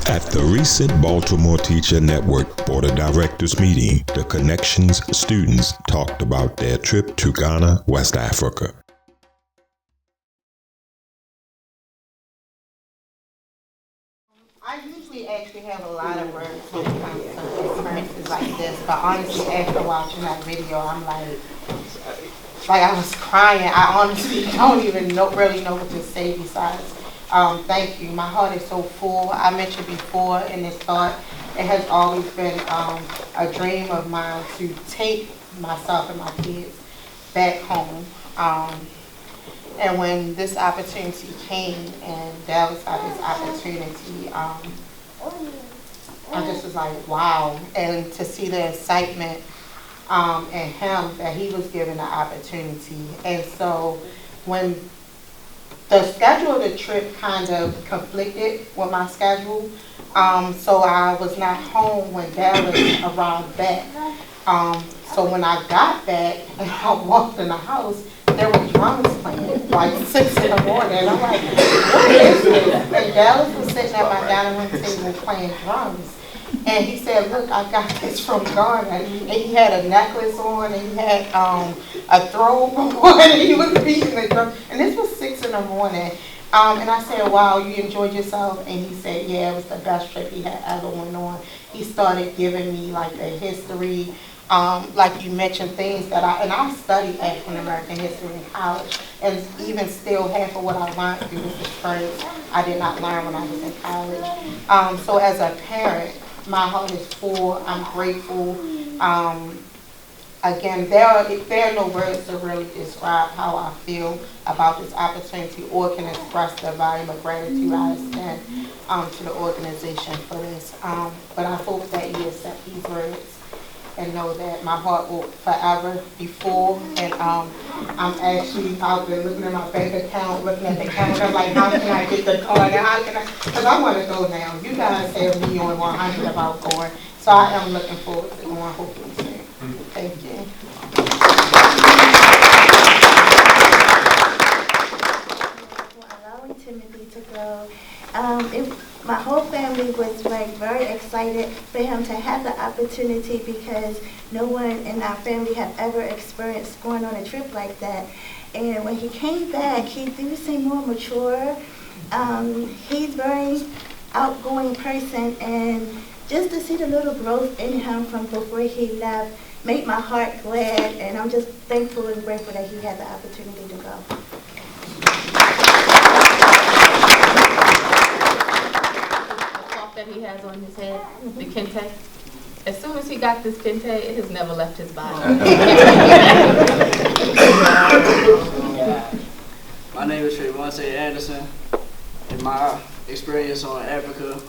At the recent Baltimore Teacher Network Board of Directors meeting, the Connections students talked about their trip to Ghana, West Africa. I usually actually have a lot of words when it comes to experiences like this, but honestly, after watching that video, I'm like I was crying. I honestly don't even really know what to say besides thank you. My heart is so full. I mentioned before in this thought, it has always been a dream of mine to take myself and my kids back home. And when this opportunity came and Dallas got this opportunity, I just was like, wow. And to see the excitement in him that he was given the opportunity. And so when the schedule of the trip kind of conflicted with my schedule, so I was not home when Dallas arrived back. So when I got back and I walked in the house, there were drums playing, like 6 in the morning. And I'm like, what is this? And Dallas was sitting at my dining room table playing drums. And he said, look, I got this from Ghana. And he had a necklace on, and he had a throw on, and he was beating the drum. And this was 6 in the morning. And I said, wow, you enjoyed yourself? And he said, yeah, it was the best trip he had ever went on. He started giving me like the history, like you mentioned, things that I studied African American history in college, and even still half of what I learned through this experience, I did not learn when I was in college. So as a parent, my heart is full. I'm grateful. Again, there are no words to really describe how I feel about this opportunity or can express the volume of gratitude I extend to the organization for this. But I hope that you accept these words and know that my heart will forever be full. And I'm actually out there looking at my bank account, looking at the calendar, like, how can I get the card? And how can I? Because I want to go now. You guys have me on 100 about going. So I am looking forward to going, hopefully soon. Thank you. For allowing Timothy to go. My whole family was like very excited for him to have the opportunity because no one in our family had ever experienced going on a trip like that. And when he came back, he did seem more mature. He's a very outgoing person, and just to see the little growth in him from before he left made my heart glad, and I'm just thankful and grateful that he had the opportunity to go. That he has on his head, the kente. As soon as he got this kente, it has never left his body. My name is Trayvon Anderson. In my experience on Africa,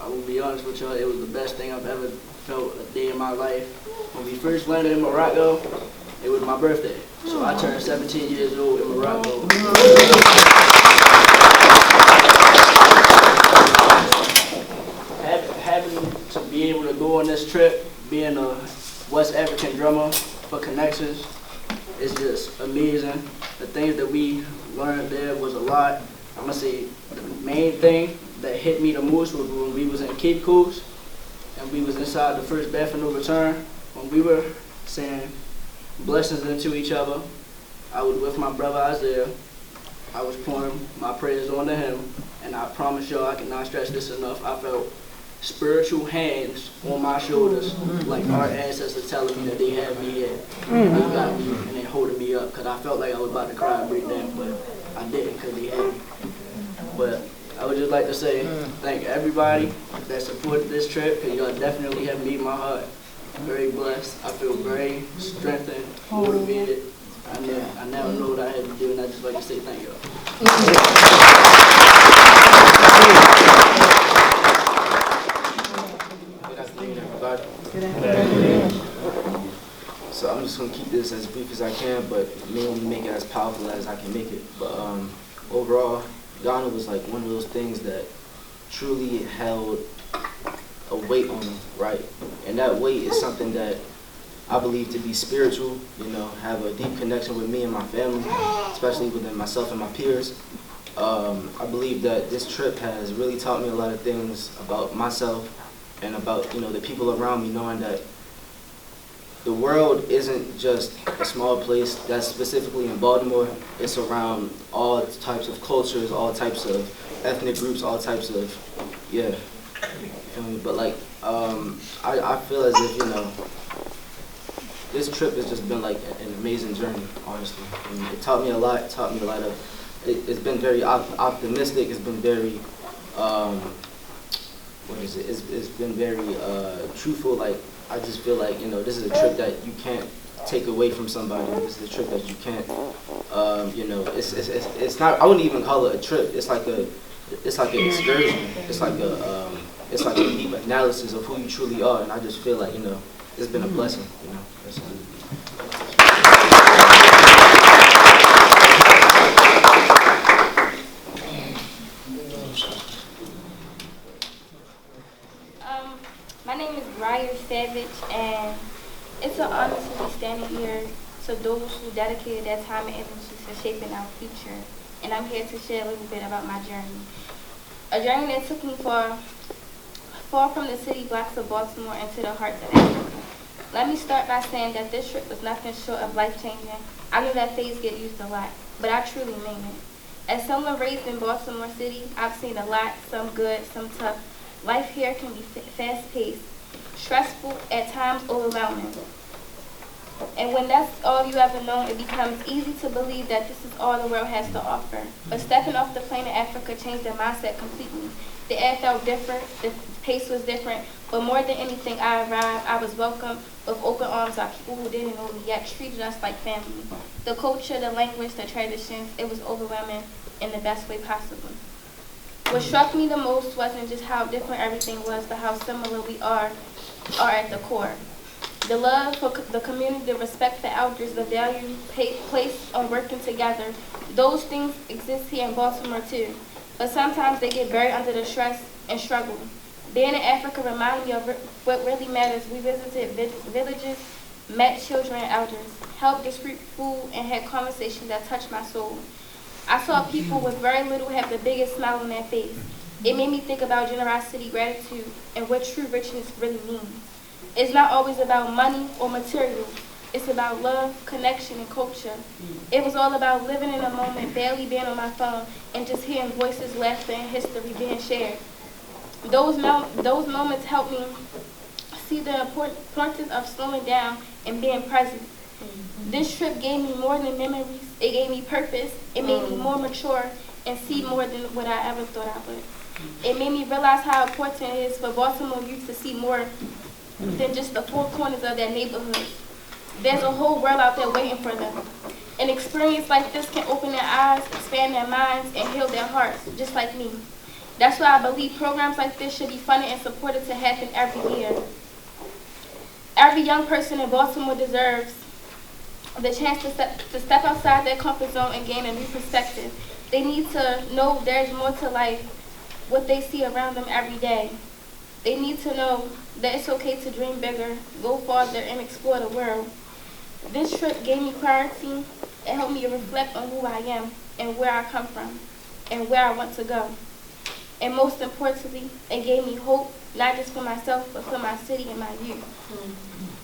I will be honest with y'all, it was the best thing I've ever felt a day in my life. When we first landed in Morocco, it was my birthday. So I turned 17 years old in Morocco. Having to be able to go on this trip, being a West African drummer for Connections, is just amazing. The things that we learned there was a lot. I'm gonna say the main thing that hit me the most was when we was in Cape Coast and we was inside the first Bath and No Return. When we were saying blessings into each other, I was with my brother Isaiah. I was pouring my prayers onto him, and I promise y'all I cannot stress this enough. I felt spiritual hands on my shoulders, like our ancestors telling me that they had me here. They got me and they holding me up, because I felt like I was about to cry and break down, but I didn't because they had me. But I would just like to say thank everybody that supported this trip, because y'all definitely have made my heart very blessed. I feel very strengthened, motivated. I never know what I had to do, and I just like to say thank y'all. Good afternoon, everybody. So I'm just going to keep this as brief as I can, but mainly make it as powerful as I can make it. But overall, Ghana was like one of those things that truly held a weight on me, right? And that weight is something that I believe to be spiritual, you know, have a deep connection with me and my family, especially within myself and my peers. I believe that this trip has really taught me a lot of things about myself and about, you know, the people around me, knowing that the world isn't just a small place that's specifically in Baltimore. It's around all types of cultures, all types of ethnic groups, all types of, yeah, you feel me? But like, I feel as if, you know, this trip has just been like an amazing journey, honestly. And it taught me a lot, it's been very optimistic, it's been very, it's been very truthful. Like, I just feel like, you know, this is a trip that you can't take away from somebody. This is a trip that you can't, you know, it's not, I wouldn't even call it a trip. It's like an excursion. It's like a deep analysis of who you truly are. And I just feel like, you know, it's been a blessing, you know. My name is Briar Savage, and it's an honor to be standing here to those who dedicated their time and energy to shaping our future. And I'm here to share a little bit about my journey. A journey that took me far from the city blocks of Baltimore into the hearts of Africa. Let me start by saying that this trip was nothing short of life-changing. I know that phrase gets used a lot, but I truly mean it. As someone raised in Baltimore City, I've seen a lot, some good, some tough. Life here can be fast-paced, stressful, at times overwhelming. And when that's all you ever know, it becomes easy to believe that this is all the world has to offer. But stepping off the plane in Africa changed their mindset completely. The air felt different, the pace was different, but more than anything, I arrived, I was welcomed with open arms by people who didn't know me yet treated us like family. The culture, the language, the traditions, it was overwhelming in the best way possible. What struck me the most wasn't just how different everything was, but how similar we are at the core. The love for the community, the respect for elders, the value placed on working together, those things exist here in Baltimore too. But sometimes they get buried under the stress and struggle. Being in Africa reminded me of what really matters. We visited villages, met children and elders, helped distribute food, and had conversations that touched my soul. I saw people with very little have the biggest smile on their face. It made me think about generosity, gratitude, and what true richness really means. It's not always about money or materials. It's about love, connection, and culture. It was all about living in a moment, barely being on my phone, and just hearing voices, laughter, and history being shared. Those moments helped me see the importance of slowing down and being present. This trip gave me more than memories. It gave me purpose. It made me more mature and see more than what I ever thought I would. It made me realize how important it is for Baltimore youth to see more than just the four corners of their neighborhood. There's a whole world out there waiting for them. An experience like this can open their eyes, expand their minds, and heal their hearts, just like me. That's why I believe programs like this should be funded and supported to happen every year. Every young person in Baltimore deserves the chance to step outside their comfort zone and gain a new perspective. They need to know there's more to life, what they see around them every day. They need to know that it's okay to dream bigger, go farther, and explore the world. This trip gave me clarity. It helped me reflect on who I am and where I come from and where I want to go. And most importantly, it gave me hope, not just for myself, but for my city and my youth.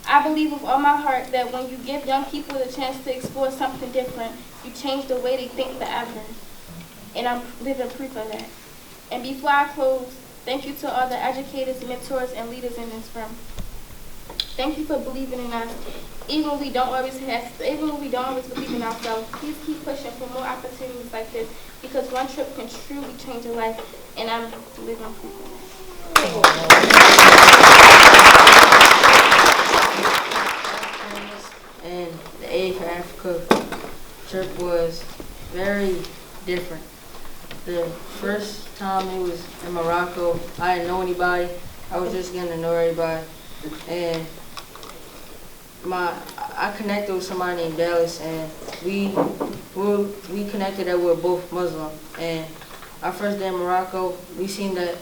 I believe with all my heart that when you give young people the chance to explore something different, you change the way they think forever. And I'm living proof of that. And before I close, thank you to all the educators, mentors, and leaders in this firm. Thank you for believing in us. Even when we don't always believe in ourselves, please keep pushing for more opportunities like this, because one trip can truly change a life, and I'm living proof of that. And the TAI for Africa trip was very different. The first time it was in Morocco, I didn't know anybody. I was just getting to know everybody. And I connected with somebody named Dallas, and we connected that we're both Muslim. And our first day in Morocco, we seen that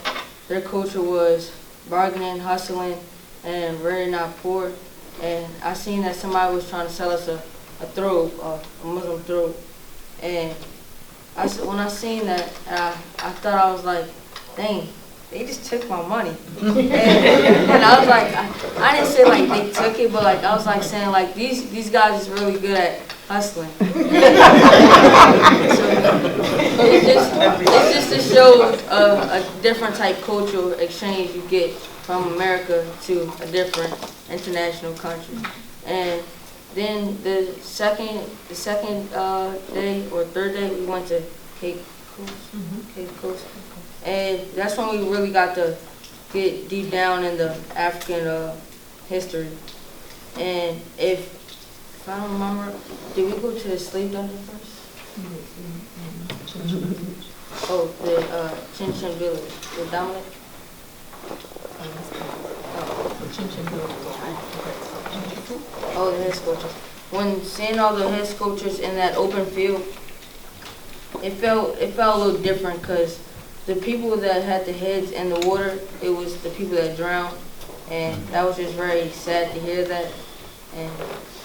their culture was bargaining, hustling, and very not poor. and I seen that somebody was trying to sell us a throat, a Muslim throat, and when I seen that, I thought, I was like, dang, they just took my money. And I was like, I didn't say like they took it, but like I was like saying like these guys is really good at hustling. So it's just to show a different type cultural exchange you get from America to a different international country. And then the second day or third day, we went to Cape Coast. And that's when we really got to get deep down in the African history. And if I don't remember, did we go to the slave dungeon first? Oh, the Chin Chin Village with Dominic? Oh, the head sculptures. When seeing all the head sculptures in that open field, it felt a little different because the people that had the heads in the water, it was the people that drowned, and that was just very sad to hear that, and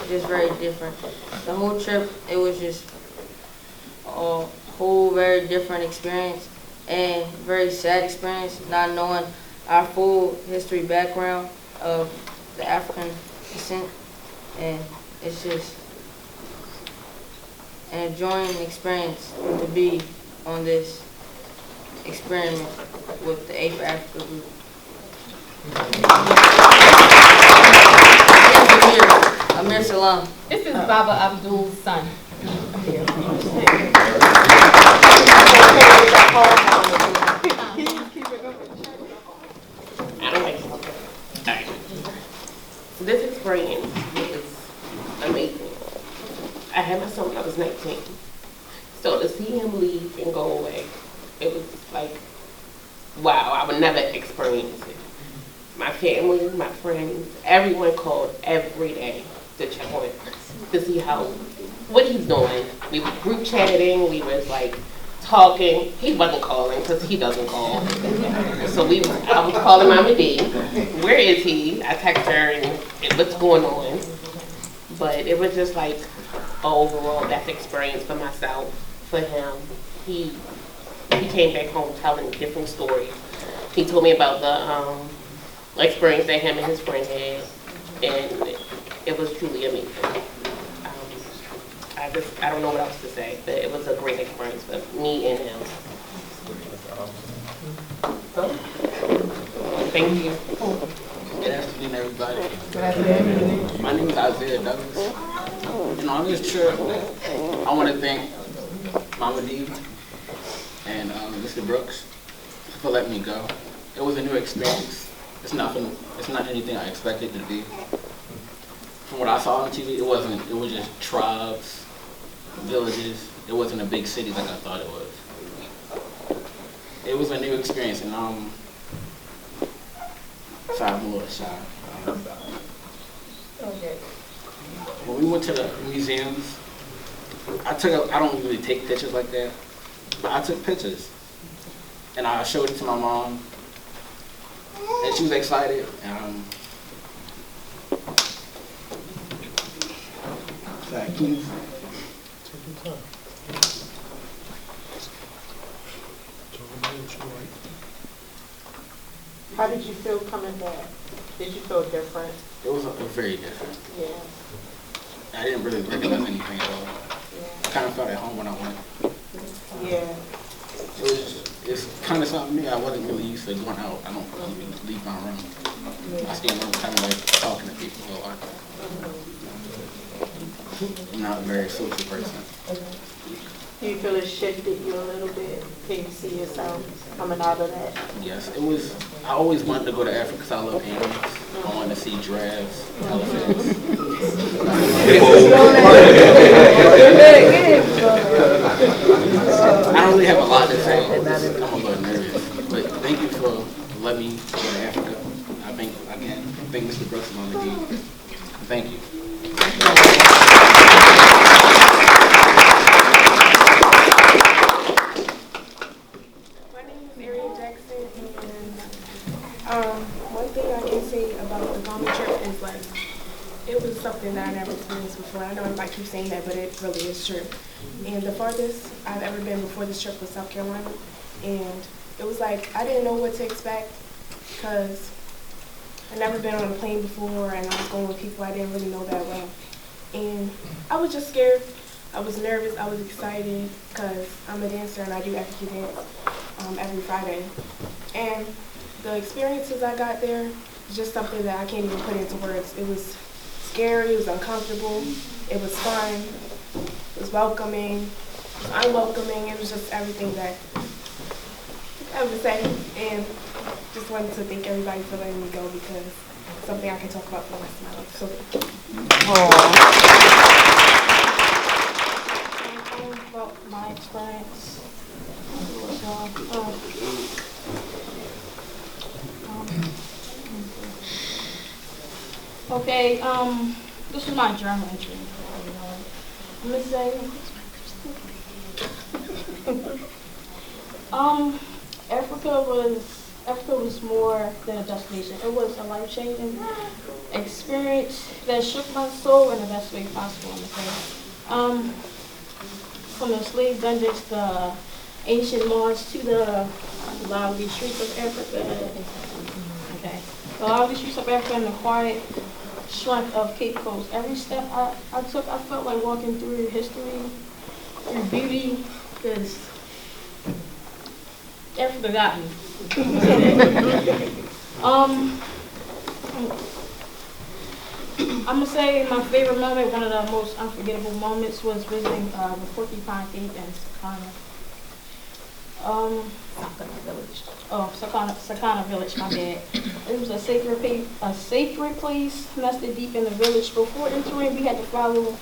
just very different. The whole trip, it was just a whole very different experience, and very sad experience, not knowing our full history background of the African descent, and it's just an enjoying experience to be on this experiment with the A for Africa group. Amir Salam. This is Baba Abdul's son. This experience was amazing. I had my son when I was 19. So to see him leave and go away, it was like, wow, I would never experience it. My family, my friends, everyone called every day to check on him, to see what he's doing. We were group chatting, we was like talking. He wasn't calling because he doesn't call. So I was calling Mama D, where is he? I text her and what's going on. But it was just like an overall best experience for myself, for him. He came back home telling different stories. He told me about the experience that him and his friend had, and it was truly amazing. I don't know what else to say, but it was a great experience for me and him. Thank you. Good afternoon, everybody. Good afternoon. My name is Isaiah Douglas. And on this trip, I want to thank Mama D and Mr. Brooks for letting me go. It was a new experience. It's not anything I expected to be. From what I saw on TV, it was just tribes, villages. It wasn't a big city like I thought it was. It was a new experience, and sorry, I'm a little shy. Okay. When we went to the museums, I don't really take pictures like that, but I took pictures. And I showed it to my mom, and she was excited. Sorry, please. How did you feel coming back? Did you feel different? It was very different. Yeah. I didn't really recognize anything at all. Yeah. I kind of felt at home when I went. Yeah. It's kind of something new. I wasn't really used to going out. I don't even leave my room. I stay in my room kind of like talking to people a lot. I'm not a very social person. Do you feel it shifted you a little bit? Can you see yourself coming out of that? Yes, it was. I always wanted to go to Africa because I love animals. I wanted to see giraffes, elephants. I don't really have a lot to say. I'm a little nervous. But thank you for letting me go to Africa. I thank Mr. Brooks and Mama D. Thank you. One thing I can say about the Ghana trip is like, it something that I never experienced before. I know everybody keeps saying that, but it really is true. And the farthest I've ever been before this trip was South Carolina. And it was like, I didn't know what to expect because I'd never been on a plane before and I was going with people I didn't really know that well. And I was just scared. I was nervous. I was excited because I'm a dancer and I do African dance every Friday. And the experiences I got there is just something that I can't even put into words. It was scary, it was uncomfortable, it was fun, it was welcoming, it was unwelcoming, it was just everything that I would say. And just wanted to thank everybody for letting me go because it's something I can talk about for the rest of my life. So about my experience. Okay, this is my journal entry. I'm gonna say, Africa was more than a destination. It was a life-changing experience that shook my soul in the best way possible. From the slave dungeons, the ancient malls, to the lively streets of Africa. Okay, the lively streets of Africa and the quiet strength of Cape Coast. Every step I took, I felt like walking through history, through beauty, because Africa got me. I'm gonna say my favorite moment, one of the most unforgettable moments, was visiting the Porcupine Cave in Sakana Village, my bad. It was a sacred place nested deep in the village. Before entering, we had to follow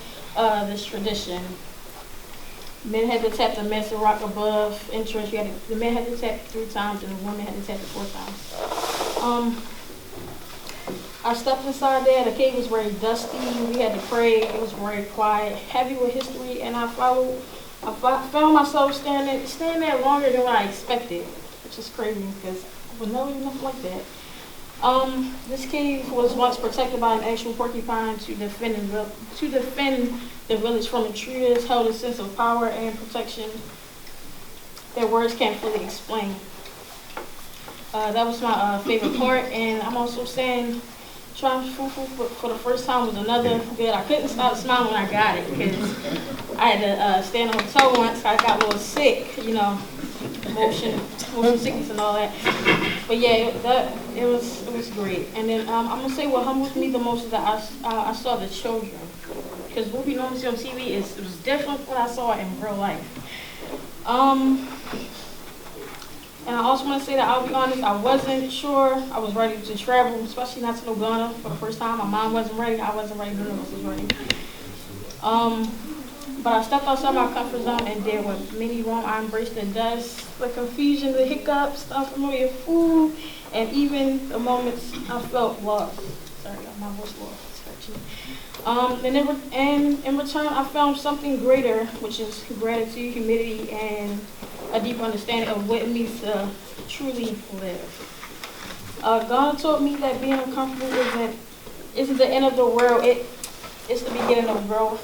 this tradition. Men had to tap the massive rock above entrance. The men had to tap 3 times, and the women had to tap it 4 times. I stepped inside there. The cave was very dusty. We had to pray. It was very quiet, heavy with history, and I found myself standing there longer than what I expected, which is crazy because I would never do nothing like that. This cave was once protected by an actual porcupine to defend the village from intruders, held a sense of power and protection that words can't fully explain. That was my favorite part, and I'm also saying trying fufu for the first time was another good. I couldn't stop smiling when I got it because I had to stand on my toe once. I got a little sick, motion sickness and all that. But yeah, it was great. And then I'm gonna say what humbled me the most is that I saw the children, because what we normally see on TV it was different from what I saw in real life. And I also want to say that I'll be honest, I wasn't sure I was ready to travel, especially not to no Ghana for the first time. My mom wasn't ready, I wasn't ready, none of us was ready. But I stepped outside my comfort zone and did what many won't. I embraced the dust, the confusion, the hiccups, the unfamiliar food, and even the moments I felt lost. Sorry, my voice lost. And in return, I found something greater, which is gratitude, humility, and a deep understanding of what it means to truly live. God taught me that being uncomfortable isn't the end of the world. It's the beginning of growth.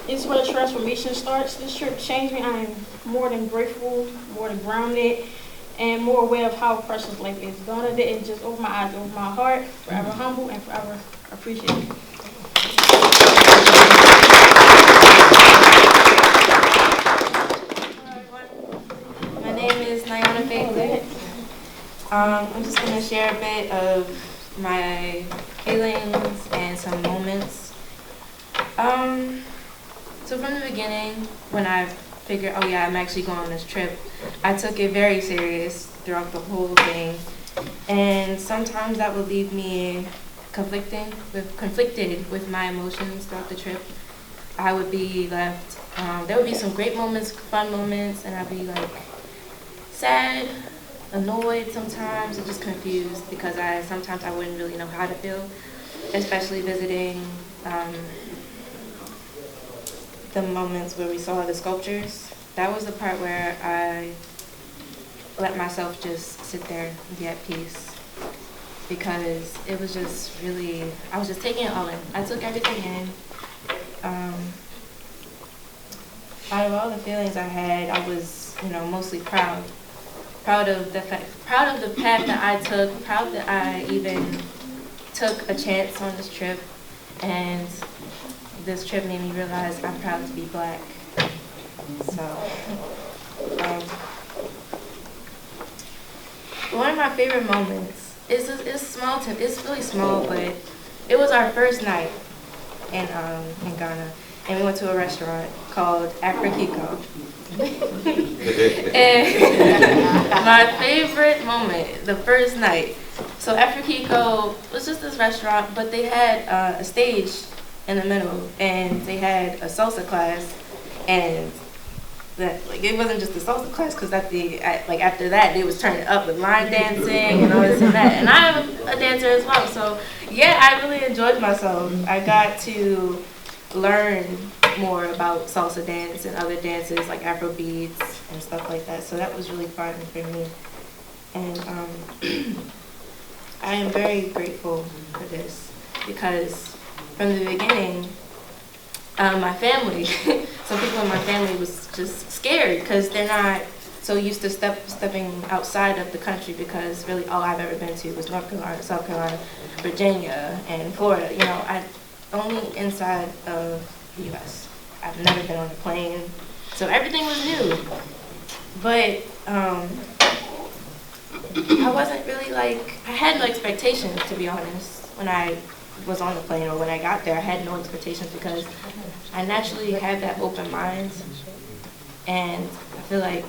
It's where transformation starts. This trip changed me. I am more than grateful, more than grounded, and more aware of how precious life is. Ghana didn't just open my eyes, it opened my heart. Forever humble and forever appreciated. My name is Nyana Faith. I'm just going to share a bit of my feelings and some moments. So from the beginning, when I figured, oh yeah, I'm actually going on this trip, I took it very serious throughout the whole thing. And sometimes that would leave me conflicted with my emotions throughout the trip. I would be left, there would be some great moments, fun moments, and I'd be like sad, annoyed sometimes, and just confused because sometimes I wouldn't really know how to feel, especially visiting the moments where we saw the sculptures. That was the part where I let myself just sit there and be at peace. because it was just really, I was just taking it all in. I took everything in. Out of all the feelings I had, I was, mostly proud. Proud of the path that I took, proud that I even took a chance on this trip, and this trip made me realize I'm proud to be Black. So, one of my favorite moments is small. It's really small, but it was our first night in Ghana, and we went to a restaurant called Afrikiko. And my favorite moment, the first night. So Afrikiko was just this restaurant, but they had a stage in the middle, and they had a salsa class, and it wasn't just a salsa class, because after that they was turning up with line dancing and all this and that, and I'm a dancer as well. So yeah, I really enjoyed myself. I got to learn more about salsa dance and other dances like Afro beats and stuff like that. So that was really fun for me, and I am very grateful for this, because from the beginning, my family, some people in my family was just scared because they're not so used to stepping outside of the country, because really all I've ever been to was North Carolina, South Carolina, Virginia, and Florida. I only inside of the U.S. I've never been on a plane, so everything was new. But I wasn't really I had no expectations, to be honest, when I was on the plane or when I got there. I had no expectations because I naturally have that open mind, and I feel like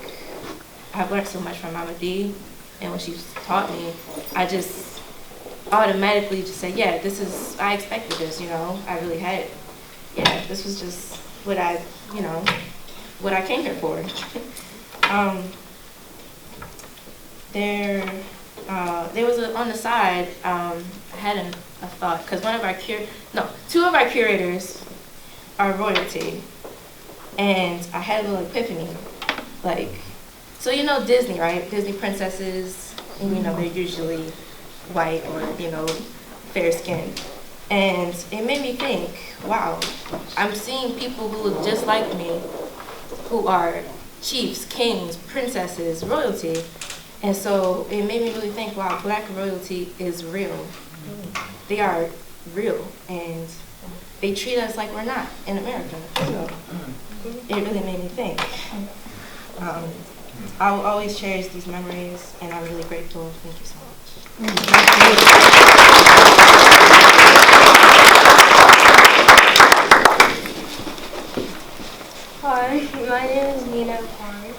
I've learned so much from Mama D, and when she's taught me, I just automatically just say, yeah, I expected this, I really had it. Yeah, this was just what I came here for. There was on the side, I had a thought, because two of our curators are royalty, and I had a little epiphany, so Disney, right? Disney princesses, and they're usually white or fair skinned, and it made me think, wow, I'm seeing people who look just like me, who are chiefs, kings, princesses, royalty. And so it made me really think, wow, Black royalty is real. They are real, and they treat us like we're not in America. So it really made me think. I will always cherish these memories, and I'm really grateful. Thank you so much. Hi, my name is Nina Kwan,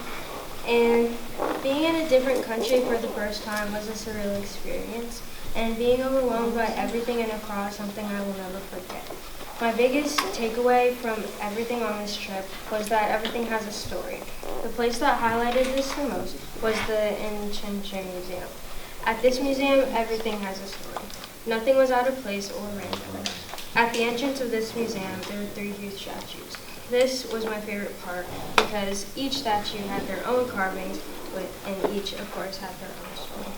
and being in a different country for the first time was a surreal experience, and being overwhelmed by everything in Accra is something I will never forget. My biggest takeaway from everything on this trip was that everything has a story. The place that highlighted this the most was the Inchinche Museum. At this museum, everything has a story. Nothing was out of place or random. At the entrance of this museum, there were 3 huge statues. This was my favorite part because each statue had their own carvings, and each, of course, had their own story.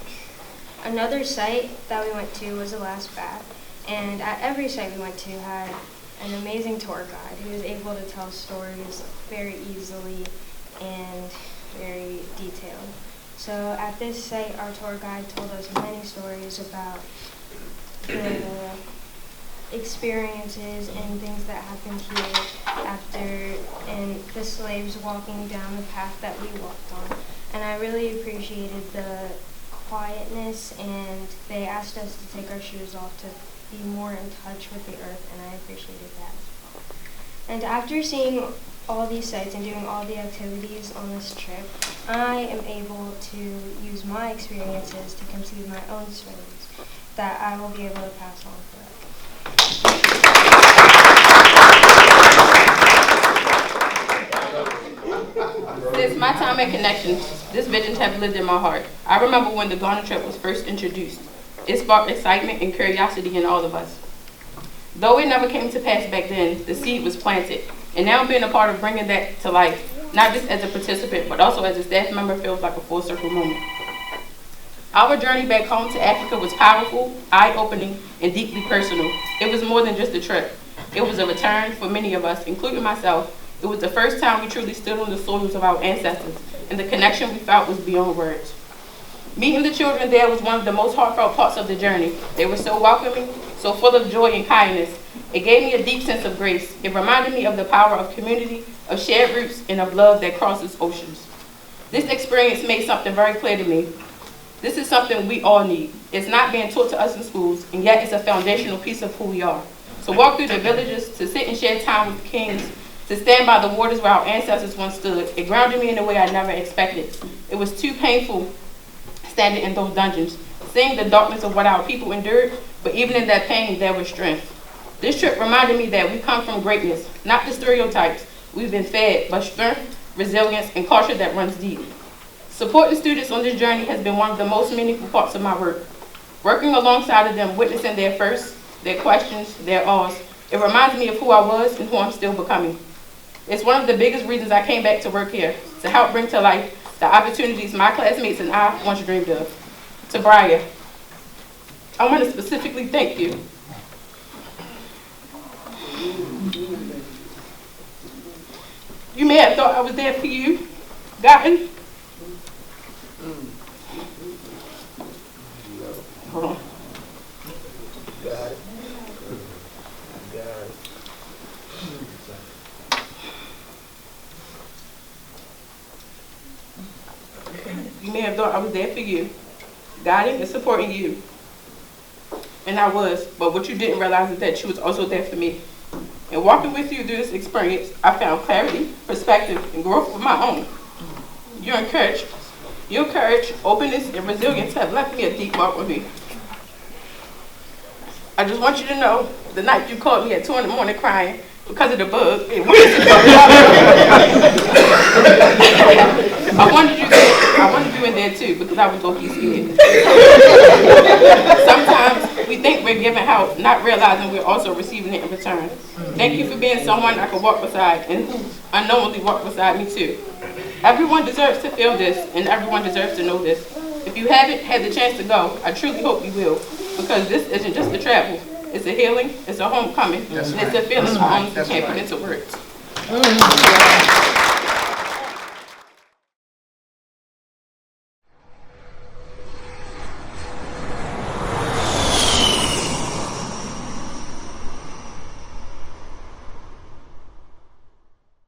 Another site that we went to was the Last Bath, and at every site we went to had an amazing tour guide who was able to tell stories very easily and very detailed. So at this site, our tour guide told us many stories about the experiences and things that happened here and the slaves walking down the path that we walked on. And I really appreciated the quietness, and they asked us to take our shoes off to be more in touch with the earth, and I appreciated that as well. And after seeing all these sites and doing all the activities on this trip, I am able to use my experiences to conceive my own stories that I will be able to pass on forever. Since my time at Connections, this vision has lived in my heart. I remember when the Ghana trip was first introduced. It sparked excitement and curiosity in all of us. Though it never came to pass back then, the seed was planted. And now being a part of bringing that to life, not just as a participant, but also as a staff member, feels like a full circle moment. Our journey back home to Africa was powerful, eye-opening, and deeply personal. It was more than just a trip. It was a return for many of us, including myself. It was the first time we truly stood on the soils of our ancestors, and the connection we felt was beyond words. Meeting the children there was one of the most heartfelt parts of the journey. They were so welcoming, so full of joy and kindness. It gave me a deep sense of grace. It reminded me of the power of community, of shared roots, and of love that crosses oceans. This experience made something very clear to me. This is something we all need. It's not being taught to us in schools, and yet it's a foundational piece of who we are. To walk through the villages, to sit and share time with kings, to stand by the waters where our ancestors once stood, it grounded me in a way I never expected. It was too painful standing in those dungeons, seeing the darkness of what our people endured, but even in that pain, there was strength. This trip reminded me that we come from greatness, not the stereotypes we've been fed, but strength, resilience, and culture that runs deep. Supporting students on this journey has been one of the most meaningful parts of my work. Working alongside of them, witnessing their firsts, their questions, their awes, it reminds me of who I was and who I'm still becoming. It's one of the biggest reasons I came back to work here, to help bring to life the opportunities my classmates and I once dreamed of. To Briar, I want to specifically thank you. You may have thought I was there for you, Gotten. Hold on. Got it. Got it. You may have thought I was there for you, guiding and supporting you. And I was, but what you didn't realize is that you was also there for me. And walking with you through this experience, I found clarity, perspective, and growth of my own. Your courage, openness, and resilience have left me a deep mark on me. I just want you to know, the night you called me at 2 in the morning crying because of the bug, and I wanted you in there too, because I was going to be scared. Sometimes we think we're giving help, not realizing we're also receiving it in return. Thank you for being someone I could walk beside, and who unknowingly walked beside me too. Everyone deserves to feel this, and everyone deserves to know this. If you haven't had the chance to go, I truly hope you will, because this isn't just a travel. It's a healing, it's a homecoming, and it's a feeling we honestly can't put into words.